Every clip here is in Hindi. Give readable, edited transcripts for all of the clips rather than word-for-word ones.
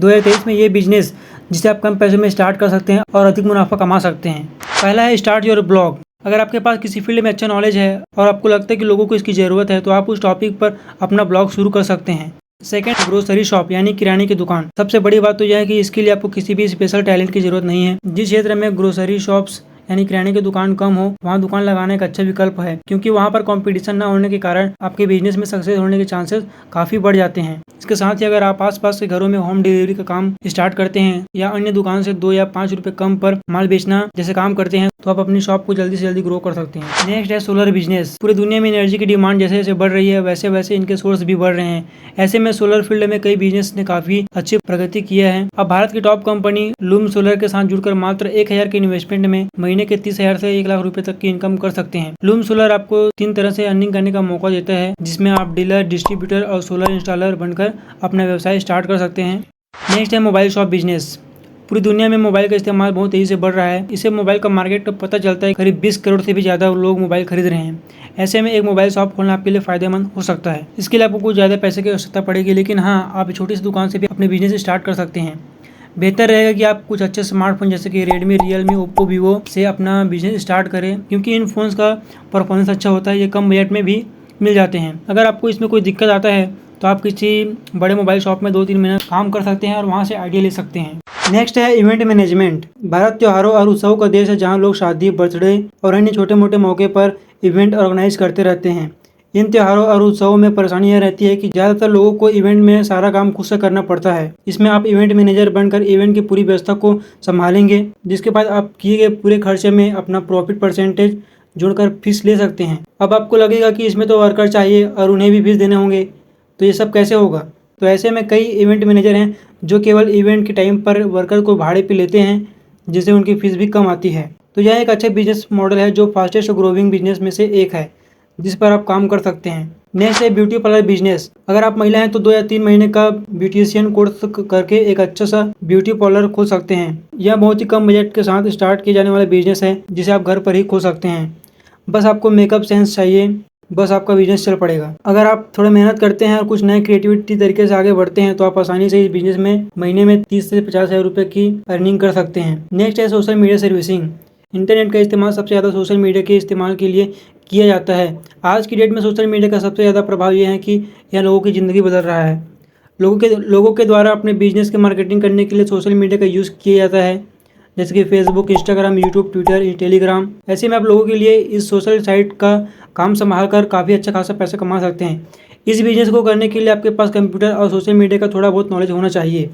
2023 में ये बिजनेस जिसे आप कम पैसों में स्टार्ट कर सकते हैं और अधिक मुनाफा कमा सकते हैं। पहला है स्टार्ट योर ब्लॉग। अगर आपके पास किसी फील्ड में अच्छा नॉलेज है और आपको लगता है कि लोगों को इसकी ज़रूरत है तो आप उस टॉपिक पर अपना ब्लॉग शुरू कर सकते हैं। सेकंड, ग्रोसरी शॉप यानी किराने की दुकान। सबसे बड़ी बात तो यह है कि इसके लिए आपको किसी भी स्पेशल टैलेंट की जरूरत नहीं है। जिस क्षेत्र में ग्रोसरी शॉप्स यानी किराने की दुकान कम हो वहाँ दुकान लगाना एक अच्छा विकल्प है, क्योंकि वहाँ पर कंपटीशन न होने के कारण आपके बिजनेस में सक्सेस होने के चांसेस काफी बढ़ जाते हैं। इसके साथ ही अगर आप आसपास के घरों में होम डिलीवरी का काम स्टार्ट करते हैं या अन्य दुकान से 2 या 5 रुपए कम पर माल बेचना जैसे काम करते हैं तो आप अपनी शॉप को जल्दी से जल्दी ग्रो कर सकते हैं। नेक्स्ट है सोलर बिजनेस। पूरी दुनिया में एनर्जी की डिमांड जैसे जैसे बढ़ रही है वैसे वैसे इनके सोर्स भी बढ़ रहे हैं। ऐसे में सोलर फील्ड में कई बिजनेस ने काफी अच्छी प्रगति किया है। अब भारत की टॉप कंपनी लूम सोलर के साथ जुड़कर मात्र 1000 के इन्वेस्टमेंट में महीने के 30,000 से 1 लाख रुपए तक की इनकम कर सकते हैं। लूम सोलर आपको 3 तरह से अर्निंग करने का मौका देता है, जिसमें आप डीलर, डिस्ट्रीब्यूटर और सोलर इंस्टॉलर बनकर अपना व्यवसाय स्टार्ट कर सकते हैं। नेक्स्ट है मोबाइल शॉप बिजनेस। पूरी दुनिया में मोबाइल का इस्तेमाल बहुत तेजी से बढ़ रहा है। इससे मोबाइल का मार्केट का पता चलता है करीब 20 करोड़ से भी ज्यादा लोग मोबाइल खरीद रहे हैं। ऐसे में एक मोबाइल शॉप खोलना आपके लिए फायदेमंद हो सकता है। इसके लिए आपको कुछ ज्यादा पैसे की आवश्यकता पड़ेगी, लेकिन हाँ, आप छोटी सी दुकान से भी अपने बिजनेस स्टार्ट कर सकते हैं। बेहतर रहेगा कि आप कुछ अच्छे स्मार्टफोन जैसे कि रेडमी, रियलमी, ओप्पो, वीवो से अपना बिजनेस स्टार्ट करें, क्योंकि इन फोन्स का परफॉर्मेंस अच्छा होता है। ये कम बजट में भी मिल जाते हैं। अगर आपको इसमें कोई दिक्कत आता है तो आप किसी बड़े मोबाइल शॉप में 2-3 महीने काम कर सकते हैं और वहाँ से आइडिया ले सकते हैं। नेक्स्ट है इवेंट मैनेजमेंट। भारत त्योहारों और उत्सवों का देश है, जहाँ लोग शादी, बर्थडे और अन्य छोटे मोटे मौके पर इवेंट ऑर्गेनाइज करते रहते हैं। इन त्योहारों और उत्सवों में परेशानी यह रहती है कि ज़्यादातर लोगों को इवेंट में सारा काम खुद से करना पड़ता है। इसमें आप इवेंट मैनेजर बनकर इवेंट की पूरी व्यवस्था को संभालेंगे, जिसके बाद आप किए गए पूरे खर्चे में अपना प्रॉफिट परसेंटेज जोड़कर फीस ले सकते हैं। अब आपको लगेगा कि इसमें तो वर्कर चाहिए और उन्हें भी फीस देने होंगे, तो ये सब कैसे होगा? तो ऐसे में कई इवेंट मैनेजर हैं जो केवल इवेंट के टाइम पर वर्कर को भाड़े पे लेते हैं, जिससे उनकी फीस भी कम आती है। तो यह एक अच्छा बिजनेस मॉडल है जो फास्टेस्ट ग्रोइंग बिजनेस में से एक है, जिस पर आप काम कर सकते हैं। नेक्स्ट है ब्यूटी पार्लर बिजनेस। अगर आप महिला हैं तो 2 या 3 महीने का ब्यूटिशियन कोर्स करके एक अच्छा सा ब्यूटी पार्लर खोल सकते हैं। यह बहुत ही कम बजट के साथ स्टार्ट किए जाने वाला बिजनेस है, जिसे आप घर पर ही खोल सकते हैं। बस आपको मेकअप सेंस चाहिए, बस आपका बिजनेस चल पड़ेगा। अगर आप थोड़ा मेहनत करते हैं और कुछ नए क्रिएटिविटी तरीके से आगे बढ़ते हैं तो आप आसानी से इस बिजनेस में महीने में 30 से 50,000 रुपए की अर्निंग कर सकते हैं। नेक्स्ट है सोशल मीडिया सर्विसिंग। इंटरनेट का इस्तेमाल सबसे ज़्यादा सोशल मीडिया के इस्तेमाल के लिए किया जाता है। आज की डेट में सोशल मीडिया का सबसे ज़्यादा प्रभाव यह है कि यह लोगों की ज़िंदगी बदल रहा है। लोगों के द्वारा अपने बिजनेस की मार्केटिंग करने के लिए सोशल मीडिया का यूज़ किया जाता है, जैसे कि Facebook, Instagram, YouTube, Twitter, Telegram. ऐसे में आप लोगों के लिए इस सोशल साइट का काम संभाल कर काफ़ी अच्छा खासा पैसा कमा सकते हैं। इस बिजनेस को करने के लिए आपके पास कंप्यूटर और सोशल मीडिया का थोड़ा बहुत नॉलेज होना चाहिए।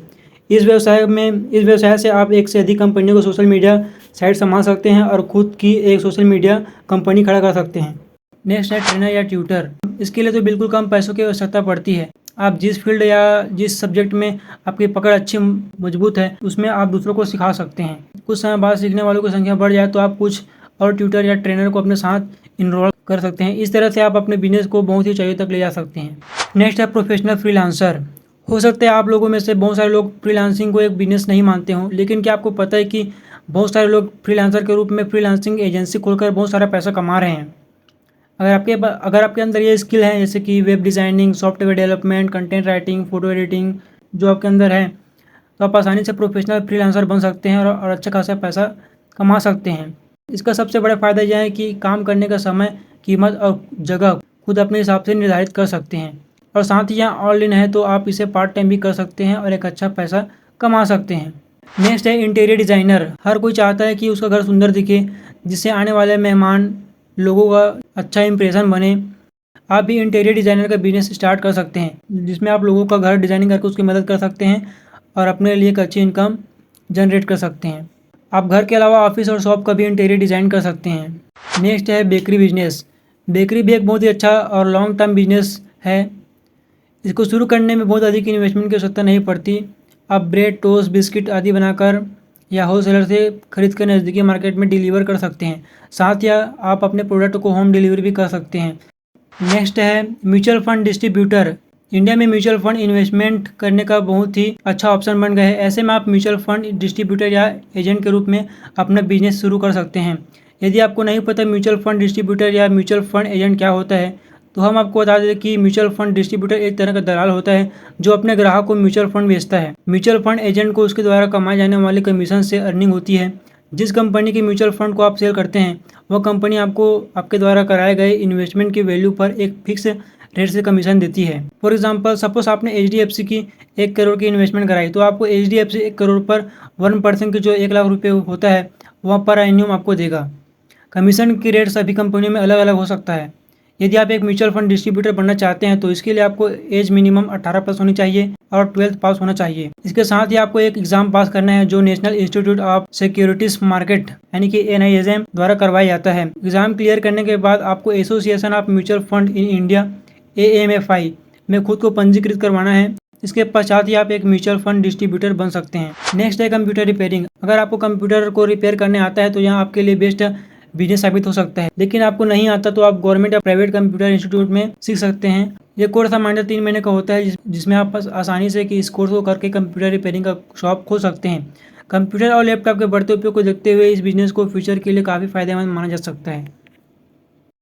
इस व्यवसाय से आप एक से अधिक कंपनियों को सोशल मीडिया साइट संभाल सकते हैं और खुद की एक सोशल मीडिया कंपनी खड़ा कर सकते हैं। नेक्स्ट है ट्रेनर या ट्यूटर। इसके लिए तो बिल्कुल कम पैसों की आवश्यकता पड़ती है। आप जिस फील्ड या जिस सब्जेक्ट में आपकी पकड़ अच्छी मजबूत है उसमें आप दूसरों को सिखा सकते हैं। कुछ समय बाद सीखने वालों की संख्या बढ़ जाए तो आप कुछ और ट्यूटर या ट्रेनर को अपने साथ इनरोल कर सकते हैं। इस तरह से आप अपने बिजनेस को बहुत ही ऊंचाई तक ले जा सकते हैं। नेक्स्ट है प्रोफेशनल फ्रीलांसर। हो सकता है आप लोगों में से बहुत सारे लोग फ्रीलांसिंग को एक बिजनेस नहीं मानते हों, लेकिन क्या आपको पता है कि बहुत सारे लोग फ्रीलांसर के रूप में फ्रीलांसिंग एजेंसी खोलकर बहुत सारा पैसा कमा रहे हैं। अगर आपके अंदर ये स्किल है, जैसे कि web designing, software development, content writing, photo editing, जो आपके अंदर है, तो आप आसानी से प्रोफेशनल फ्रीलांसर बन सकते हैं और अच्छा खासा पैसा कमा सकते हैं। इसका सबसे बड़ा फ़ायदा यह है कि काम करने का समय, कीमत और जगह खुद अपने हिसाब से निर्धारित कर सकते हैं, और साथ ही यहाँ ऑनलाइन है तो आप इसे पार्ट टाइम भी कर सकते हैं और एक अच्छा पैसा कमा सकते हैं। नेक्स्ट है इंटीरियर डिज़ाइनर। हर कोई चाहता है कि उसका घर सुंदर दिखे, जिससे आने वाले मेहमान लोगों का अच्छा इंप्रेशन बने। आप भी इंटीरियर डिज़ाइनर का बिजनेस स्टार्ट कर सकते हैं, जिसमें आप लोगों का घर डिज़ाइनिंग करके उसकी मदद कर सकते हैं और अपने लिए एक अच्छी इनकम जनरेट कर सकते हैं। आप घर के अलावा ऑफिस और शॉप का भी इंटीरियर डिज़ाइन कर सकते हैं। नेक्स्ट है बेकरी बिजनेस। बेकरी भी एक बहुत ही अच्छा और लॉन्ग टर्म बिजनेस है। इसको शुरू करने में बहुत अधिक इन्वेस्टमेंट की आवश्यकता नहीं पड़ती। आप ब्रेड, टोस्ट, बिस्किट आदि बनाकर या होलसेलर से खरीद कर नज़दीकी मार्केट में डिलीवर कर सकते हैं। साथ ही आप अपने प्रोडक्ट को होम डिलीवरी भी कर सकते हैं। नेक्स्ट है म्यूचुअल फंड डिस्ट्रीब्यूटर। इंडिया में म्यूचुअल फंड इन्वेस्टमेंट करने का बहुत ही अच्छा ऑप्शन बन गया है। ऐसे में आप म्यूचुअल फंड डिस्ट्रीब्यूटर या एजेंट के रूप में अपना बिजनेस शुरू कर सकते हैं। यदि आपको नहीं पता म्यूचुअल फंड डिस्ट्रीब्यूटर या म्यूचुअल फंड एजेंट क्या होता है, तो हम आपको बता दें कि म्यूचुअल फंड डिस्ट्रीब्यूटर एक तरह का दलाल होता है जो अपने ग्राहक को म्यूचुअल फंड बेचता है। म्यूचुअल फंड एजेंट को उसके द्वारा कमाए जाने वाले कमीशन से अर्निंग होती है। जिस कंपनी के म्यूचुअल फंड को आप सेल करते हैं वह कंपनी आपको आपके द्वारा कराए गए इन्वेस्टमेंट की वैल्यू पर एक फिक्स रेट से कमीशन देती है। फॉर एग्जांपल सपोज आपने HDFC की 1 करोड़ की इन्वेस्टमेंट कराई तो आपको HDFC 1 करोड़ पर 1% की जो 1 लाख रुपये होता है वह पर एन्यूम आपको देगा। कमीशन की रेट सभी कंपनियों में अलग अलग हो सकता है। यदि आप एक म्यूचुअल फंड डिस्ट्रीब्यूटर बनना चाहते हैं तो इसके लिए आपको एज मिनिमम 18+ होनी चाहिए और 12th पास होना चाहिए। इसके साथ ही आपको एक एग्जाम पास करना है जो national institute of securities market यानी कि NISM द्वारा करवाया जाता है। एग्जाम क्लियर करने के बाद आपको association of mutual fund in India AMFI में खुद को पंजीकृत करवाना है। इसके पश्चात ही आप एक म्यूचुअल फंड डिस्ट्रीब्यूटर बन सकते हैं। नेक्स्ट है कंप्यूटर रिपेयरिंग। अगर आपको कंप्यूटर को रिपेयर करने आता है तो यहाँ आपके लिए बेस्ट बिजनेस साबित हो सकता है। लेकिन आपको नहीं आता तो आप गवर्नमेंट या प्राइवेट कंप्यूटर इंस्टीट्यूट में सीख सकते हैं। ये कोर्स सामान्य 3 महीने का होता है जिसमें आप आसानी से कि इस कोर्स को करके कंप्यूटर रिपेयरिंग का शॉप खोल सकते हैं। कंप्यूटर और लैपटॉप के बढ़ते उपयोग को देखते हुए इस बिजनेस को फ्यूचर के लिए काफ़ी फायदेमंद माना जा सकता है।